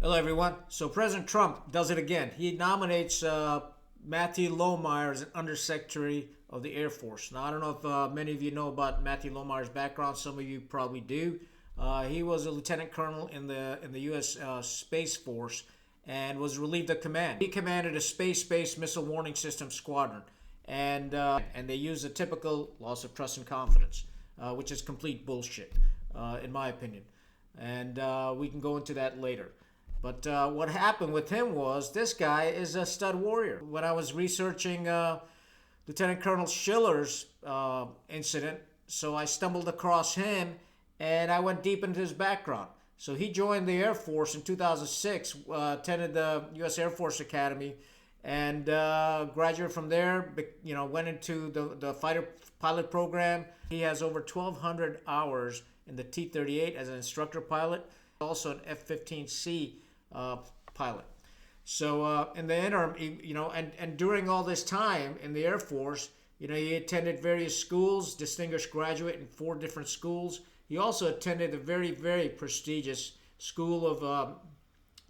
Hello, everyone. So President Trump does it again. He nominates Matthew Lohmeier as an Undersecretary of the Air Force. Now, I don't know if many of you know about Matthew Lohmeier's background. Some of you probably do. He was a lieutenant colonel in the U.S. Space Force and was relieved of command. He commanded a space-based missile warning system squadron, and they used a typical loss of trust and confidence, which is complete bullshit, in my opinion. And we can go into that later. But what happened with him was this guy is a stud warrior. When I was researching Lieutenant Colonel Schiller's incident, so I stumbled across him and I went deep into his background. So he joined the Air Force in 2006, attended the U.S. Air Force Academy, and graduated from there. Went into the fighter pilot program. He has over 1,200 hours in the T-38 as an instructor pilot, also an F-15C pilot. So in the interim, and during all this time in the Air Force, he attended various schools, distinguished graduate in 4 different schools. He also attended the very, very prestigious School of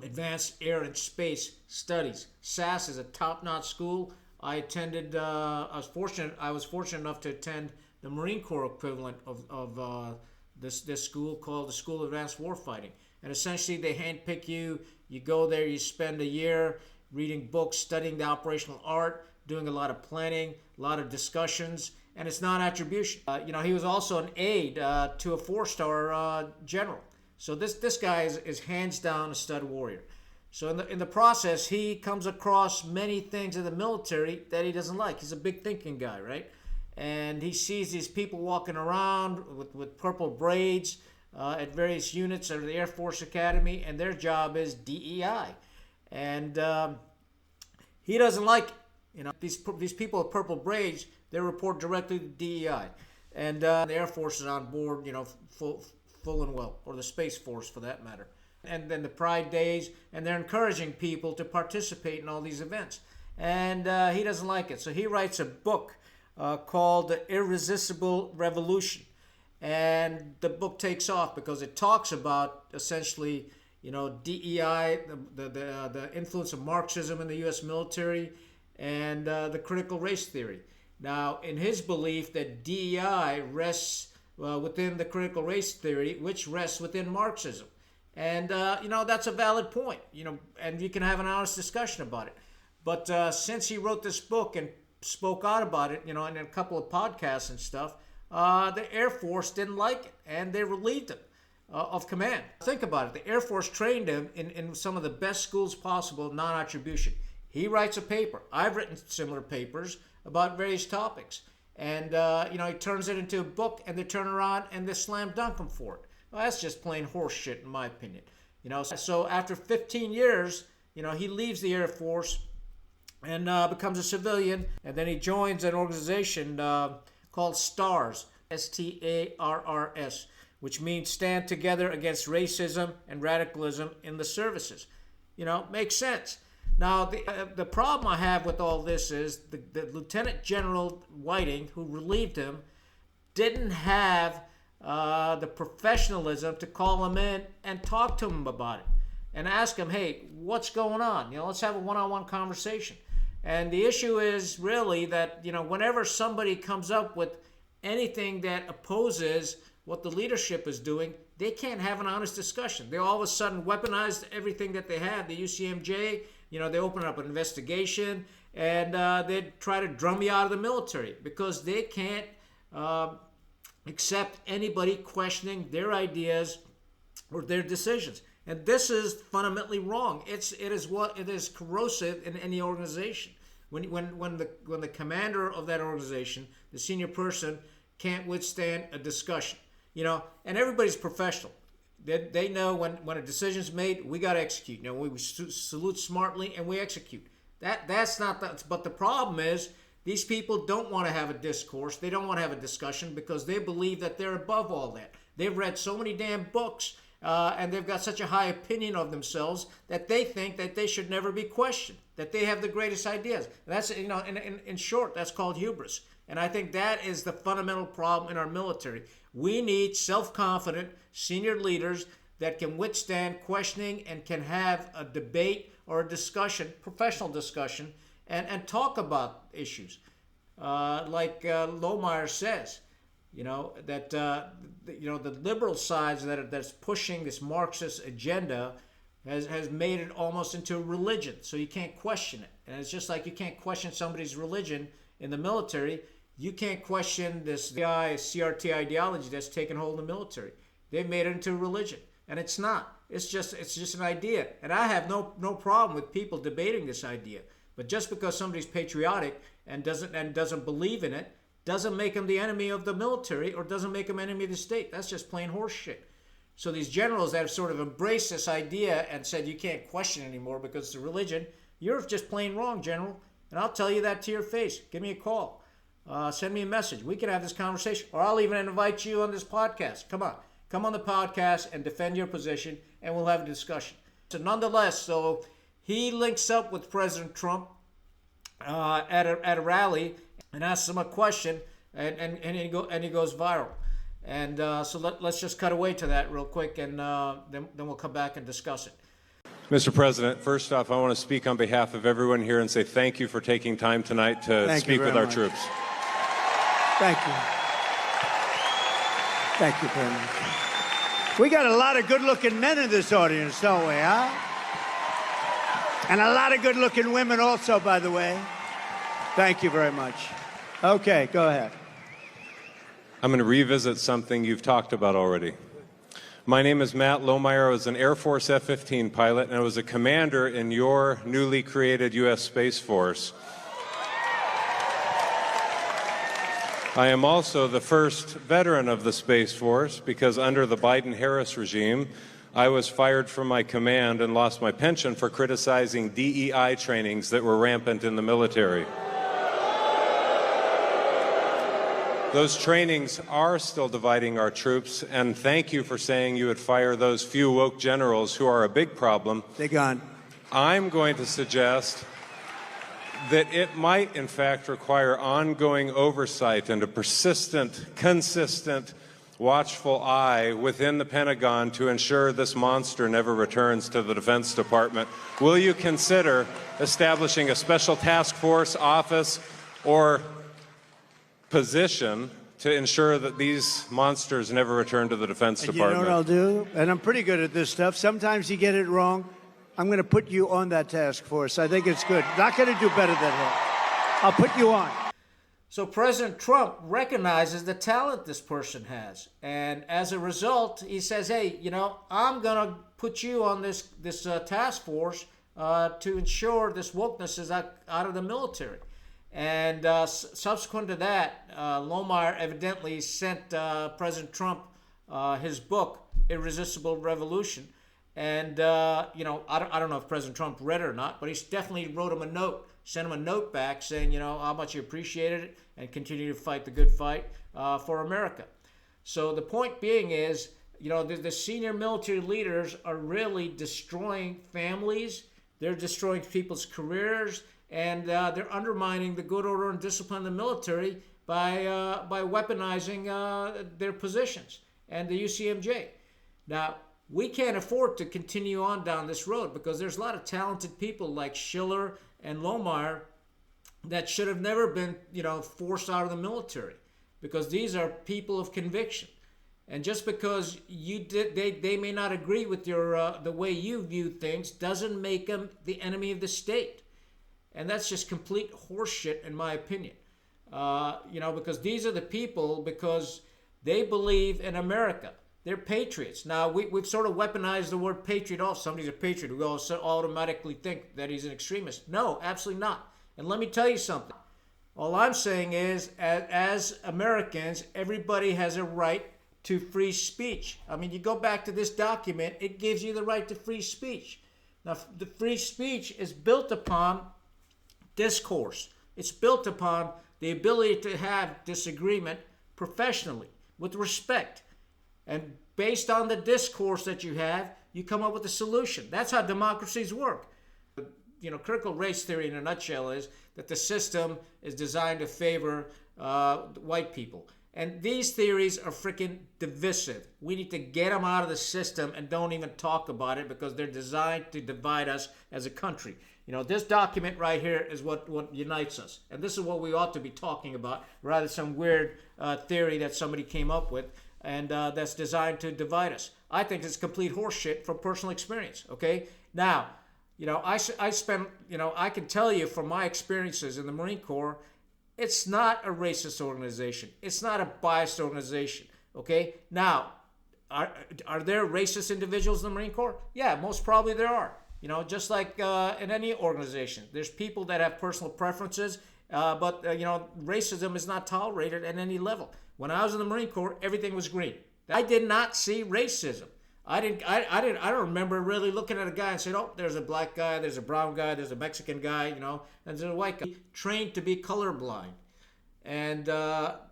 Advanced Air and Space Studies. SAS is a top-notch school. I attended. I was fortunate enough to attend the Marine Corps equivalent of this school called the School of Advanced Warfighting. And essentially, they handpick you. You go there, you spend a year reading books, studying the operational art, doing a lot of planning, a lot of discussions, and it's non-attribution. He was also an aide to a 4-star general. So this guy is hands down a stud warrior. So in the process, he comes across many things in the military that he doesn't like. He's a big thinking guy, right? And he sees these people walking around with purple braids, at various units of the Air Force Academy, and their job is DEI, and he doesn't like it. These people with purple braids, they report directly to DEI, and the Air Force is on board, full and well, or the Space Force for that matter. And then the Pride Days, and they're encouraging people to participate in all these events, and he doesn't like it. So he writes a book called The Irresistible Revolution. And the book takes off because it talks about essentially, DEI, the influence of Marxism in the U.S. military, and the critical race theory. Now, in his belief that DEI rests within the critical race theory, which rests within Marxism, and that's a valid point. And you can have an honest discussion about it. But since he wrote this book and spoke out about it, in a couple of podcasts and stuff. The Air Force didn't like it, and they relieved him of command. Think about it. The Air Force trained him in some of the best schools possible, non-attribution. He writes a paper. I've written similar papers about various topics. And, he turns it into a book, and they turn around and they slam dunk him for it. Well, that's just plain horse shit, in my opinion. So after 15 years, he leaves the Air Force and becomes a civilian, and then he joins an organization called STARS, STARRS, which means Stand Together Against Racism and Radicalism in the Services. Makes sense. Now, the problem I have with all this is the Lieutenant General Whiting, who relieved him, didn't have the professionalism to call him in and talk to him about it and ask him, hey, what's going on? Let's have a one-on-one conversation. And the issue is really that, whenever somebody comes up with anything that opposes what the leadership is doing, they can't have an honest discussion. They all of a sudden weaponize everything that they have. The UCMJ, they open up an investigation, and they try to drum you out of the military because they can't accept anybody questioning their ideas or their decisions. And this is fundamentally wrong. It is corrosive in any organization. When the commander of that organization, the senior person, can't withstand a discussion, and everybody's professional. They know when a decision's made, we got to execute. We salute smartly and we execute. That's not that. But the problem is these people don't want to have a discourse. They don't want to have a discussion because they believe that they're above all that. They've read so many damn books. And they've got such a high opinion of themselves that they think that they should never be questioned, that they have the greatest ideas. And that's, in short, that's called hubris. And I think that is the fundamental problem in our military. We need self-confident senior leaders that can withstand questioning and can have a debate or a discussion, professional discussion, and talk about issues. Like Lohmeier says, that the liberal sides that's pushing this Marxist agenda has made it almost into a religion, so you can't question it. And it's just like you can't question somebody's religion in the military. You can't question this CRT ideology that's taken hold of the military. They've made it into a religion, and it's not. It's just an idea, and I have no problem with people debating this idea. But just because somebody's patriotic and doesn't believe in it doesn't make him the enemy of the military or doesn't make him enemy of the state. That's just plain horse shit. So these generals that have sort of embraced this idea and said you can't question anymore because it's a religion, you're just plain wrong, General. And I'll tell you that to your face. Give me a call. Send me a message. We can have this conversation. Or I'll even invite you on this podcast. Come on. Come on the podcast and defend your position, and we'll have a discussion. So nonetheless, so he links up with President Trump at a rally and asks him a question, and he goes viral. And so let's just cut away to that real quick, and then we'll come back and discuss it. Mr. President, first off, I want to speak on behalf of everyone here and say thank you for taking time tonight to speak with our troops. Thank you. Thank you very much. We got a lot of good-looking men in this audience, don't we, huh? And a lot of good-looking women also, by the way. Thank you very much. Okay, go ahead. I'm going to revisit something you've talked about already. My name is Matt Lohmeier. I was an Air Force F-15 pilot, and I was a commander in your newly created U.S. Space Force. I am also the first veteran of the Space Force because under the Biden-Harris regime, I was fired from my command and lost my pension for criticizing DEI trainings that were rampant in the military. Those trainings are still dividing our troops, and thank you for saying you would fire those few woke generals who are a big problem. They're gone. I'm going to suggest that it might, in fact, require ongoing oversight and a persistent, consistent, watchful eye within the Pentagon to ensure this monster never returns to the Defense Department. Will you consider establishing a special task force, office, or position to ensure that these monsters never return to the Defense Department? You know what I'll do? And I'm pretty good at this stuff. Sometimes you get it wrong. I'm going to put you on that task force. I think it's good. Not going to do better than him. I'll put you on. So President Trump recognizes the talent this person has. And as a result, he says, hey, I'm going to put you on this task force to ensure this wokeness is out of the military. And subsequent to that, Lohmeier evidently sent President Trump his book, Irresistible Revolution. And, I don't know if President Trump read it or not, but he definitely wrote him a note, sent him a note back saying, how much he appreciated it and continue to fight the good fight for America. So the point being is, the senior military leaders are really destroying families. They're destroying people's careers. And they're undermining the good order and discipline of the military by weaponizing their positions and the UCMJ. Now, we can't afford to continue on down this road because there's a lot of talented people like Schiller and Lohmeier that should have never been, forced out of the military because these are people of conviction. And just because they may not agree with your the way you view things doesn't make them the enemy of the state. And that's just complete horseshit, in my opinion. Because these are the people, because they believe in America. They're patriots. Now, we've sort of weaponized the word patriot off. Somebody's a patriot. We all automatically think that he's an extremist. No, absolutely not. And let me tell you something. All I'm saying is, as Americans, everybody has a right to free speech. I mean, you go back to this document, it gives you the right to free speech. Now, the free speech is built upon discourse. It's built upon the ability to have disagreement professionally, with respect. And based on the discourse that you have, you come up with a solution. That's how democracies work. Critical race theory in a nutshell is that the system is designed to favor white people. And these theories are freaking divisive. We need to get them out of the system and don't even talk about it because they're designed to divide us as a country. You know, this document right here is what unites us. And this is what we ought to be talking about, rather than some weird theory that somebody came up with and that's designed to divide us. I think it's complete horseshit from personal experience, okay? Now, you know, I spent, you know, I can tell you from my experiences in the Marine Corps, it's not a racist organization. It's not a biased organization, okay? Now, are there racist individuals in the Marine Corps? Yeah, most probably there are. You know, just like in any organization. There's people that have personal preferences, but, you know, racism is not tolerated at any level. When I was in the Marine Corps, everything was green. I did not see racism. I don't remember really looking at a guy and saying, oh, there's a black guy, there's a brown guy, there's a Mexican guy, you know, and there's a white guy trained to be colorblind. And,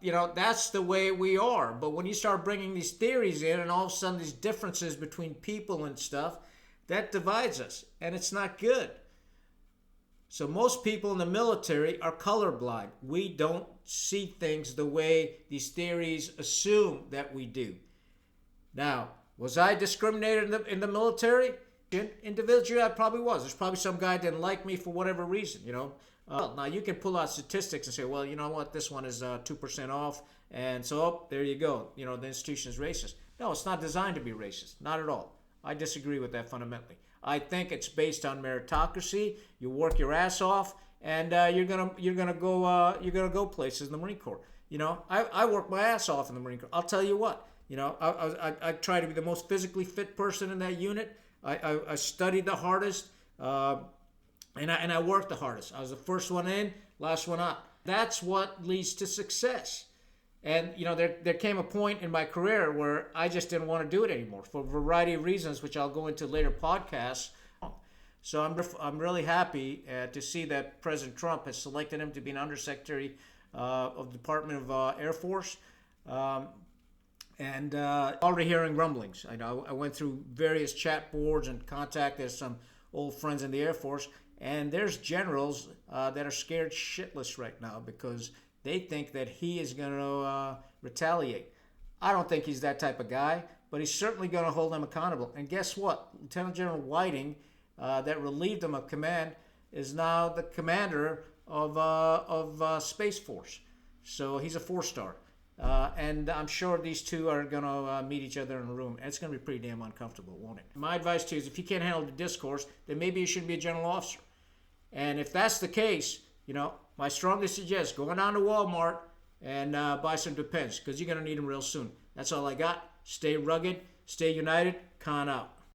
you know, that's the way we are. But when you start bringing these theories in and all of a sudden these differences between people and stuff, that divides us. And it's not good. So most people in the military are colorblind. We don't see things the way these theories assume that we do. Now, was I discriminated in the military? Individually, I probably was. There's probably some guy didn't like me for whatever reason, you know. Now, you can pull out statistics and say, well, you know what, this one is 2% off, and so, oh, there you go. You know, the institution is racist. No, it's not designed to be racist. Not at all. I disagree with that fundamentally. I think it's based on meritocracy. You work your ass off, and you're gonna go places in the Marine Corps. You know, I work my ass off in the Marine Corps. I'll tell you what. You know, I try to be the most physically fit person in that unit. I studied the hardest, and I worked the hardest. I was the first one in, last one out. That's what leads to success. And, you know, there came a point in my career where I just didn't want to do it anymore for a variety of reasons, which I'll go into later podcasts. So I'm really happy to see that President Trump has selected him to be an undersecretary of the Department of Air Force. And already hearing rumblings. I went through various chat boards and contacted some old friends in the Air Force, and there's generals that are scared shitless right now because they think that he is going to retaliate. I don't think he's that type of guy, but he's certainly going to hold them accountable. And guess what? Lieutenant General Whiting, that relieved him of command, is now the commander of Space Force. So he's a 4-star. And I'm sure these two are going to meet each other in a room. And it's going to be pretty damn uncomfortable, won't it? My advice to you is if you can't handle the discourse, then maybe you shouldn't be a general officer. And if that's the case, you know, my strongest suggestion, going down to Walmart and buy some Depends because you're going to need them real soon. That's all I got. Stay rugged, stay united, con out.